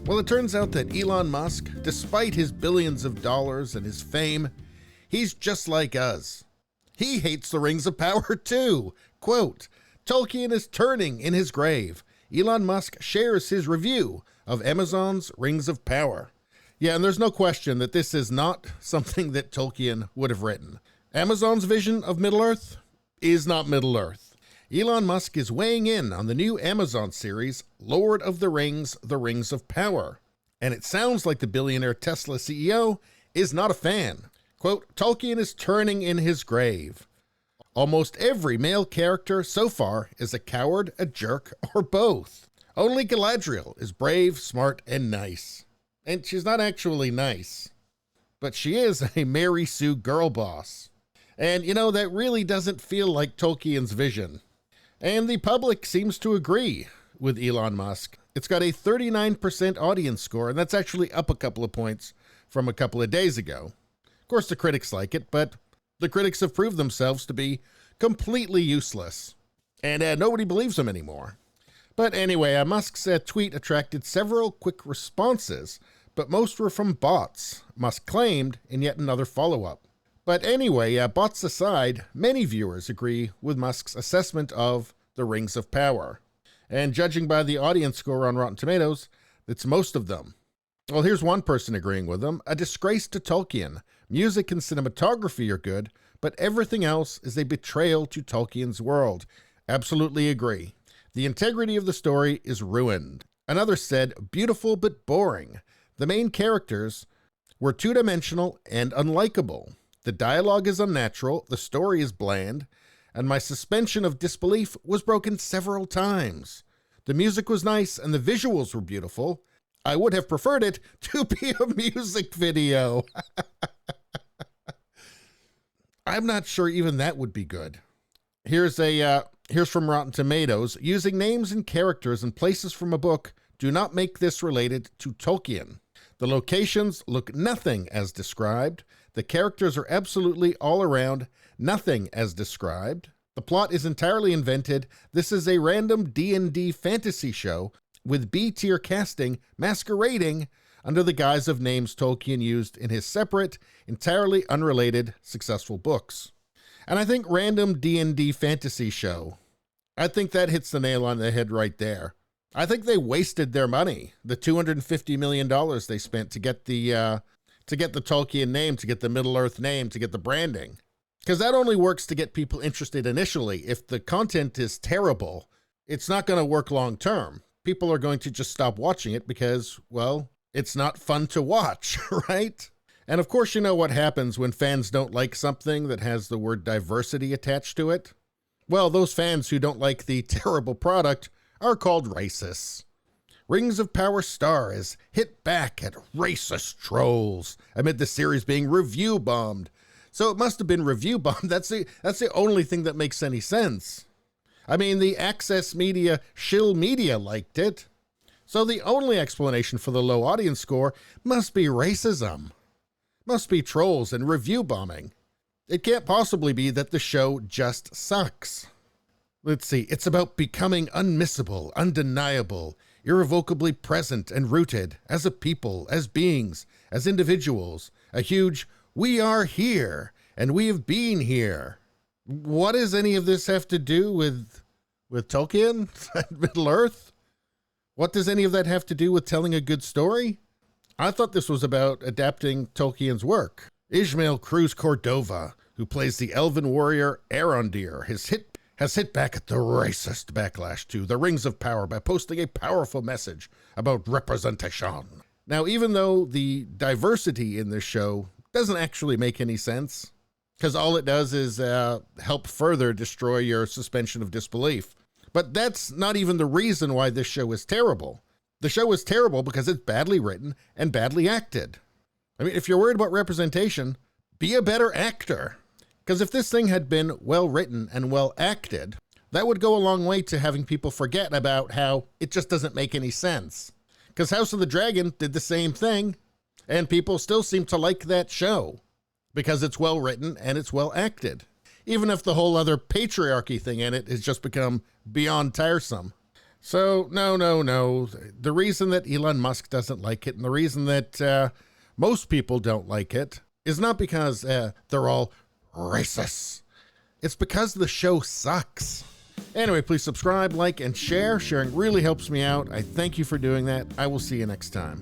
Well, it turns out that Elon Musk, despite his billions of dollars and his fame, he's just like us. He hates the Rings of Power too. Quote, Tolkien is turning in his grave. Elon Musk shares his review of Amazon's Rings of Power. Yeah, and there's no question that this is not something that Tolkien would have written. Amazon's vision of Middle-earth is not Middle-earth. Elon Musk is weighing in on the new Amazon series, Lord of the Rings of Power. And it sounds like the billionaire Tesla CEO is not a fan. Quote, Tolkien is turning in his grave. Almost every male character so far is a coward, a jerk, or both. Only Galadriel is brave, smart, and nice. And she's not actually nice, but she is a Mary Sue girl boss. And you know, that really doesn't feel like Tolkien's vision. And the public seems to agree with Elon Musk. It's got a 39% audience score, and that's actually up a couple of points from a couple of days ago. Of course, the critics like it, but the critics have proved themselves to be completely useless. And nobody believes them anymore. But anyway, Musk's tweet attracted several quick responses, but most were from bots, Musk claimed in yet another follow-up. But anyway, bots aside, many viewers agree with Musk's assessment of the Rings of Power. And judging by the audience score on Rotten Tomatoes, it's most of them. Well, here's one person agreeing with them. A disgrace to Tolkien. Music and cinematography are good, but everything else is a betrayal to Tolkien's world. Absolutely agree. The integrity of the story is ruined. Another said, beautiful but boring. The main characters were two-dimensional and unlikable. The dialogue is unnatural, the story is bland, and my suspension of disbelief was broken several times. The music was nice and the visuals were beautiful. I would have preferred it to be a music video. I'm not sure even that would be good. Here's from Rotten Tomatoes. Using names and characters and places from a book do not make this related to Tolkien. The locations look nothing as described. The characters are absolutely all around nothing as described. The plot is entirely invented. This is a random D&D fantasy show with B-tier casting masquerading under the guise of names Tolkien used in his separate, entirely unrelated, successful books. And I think random D&D fantasy show, I think that hits the nail on the head right there. I think they wasted their money, the $250 million they spent to get the Tolkien name, to get the Middle-earth name, to get the branding. Because that only works to get people interested initially. If the content is terrible, it's not going to work long term. People are going to just stop watching it because, well, it's not fun to watch, right? And of course, you know what happens when fans don't like something that has the word diversity attached to it? Well, those fans who don't like the terrible product are called racists. Rings of Power star is hit back at racist trolls amid the series being review bombed. So it must have been review bombed. That's the only thing that makes any sense. I mean, the Access Media, Shill Media liked it. So the only explanation for the low audience score must be racism. Must be trolls and review bombing. It can't possibly be that the show just sucks. Let's see, it's about becoming unmissable, undeniable, irrevocably present and rooted as a people, as beings, as individuals. A huge, we are here, and we have been here. What does any of this have to do with Tolkien and Middle-earth? What does any of that have to do with telling a good story? I thought this was about adapting Tolkien's work. Ishmael Cruz Cordova, who plays the elven warrior Arondir, has hit back at the racist backlash to the Rings of Power by posting a powerful message about representation. Now, even though the diversity in this show doesn't actually make any sense, because all it does is help further destroy your suspension of disbelief. But that's not even the reason why this show is terrible. The show is terrible because it's badly written and badly acted. I mean, if you're worried about representation, be a better actor. Because if this thing had been well written and well acted, that would go a long way to having people forget about how it just doesn't make any sense. Because House of the Dragon did the same thing, and people still seem to like that show because it's well written and it's well acted. Even if the whole other patriarchy thing in it has just become beyond tiresome. So, no. The reason that Elon Musk doesn't like it, and the reason that most people don't like it, is not because they're all racist. It's because the show sucks. Anyway, please subscribe, like, and share. Sharing really helps me out. I thank you for doing that. I will see you next time.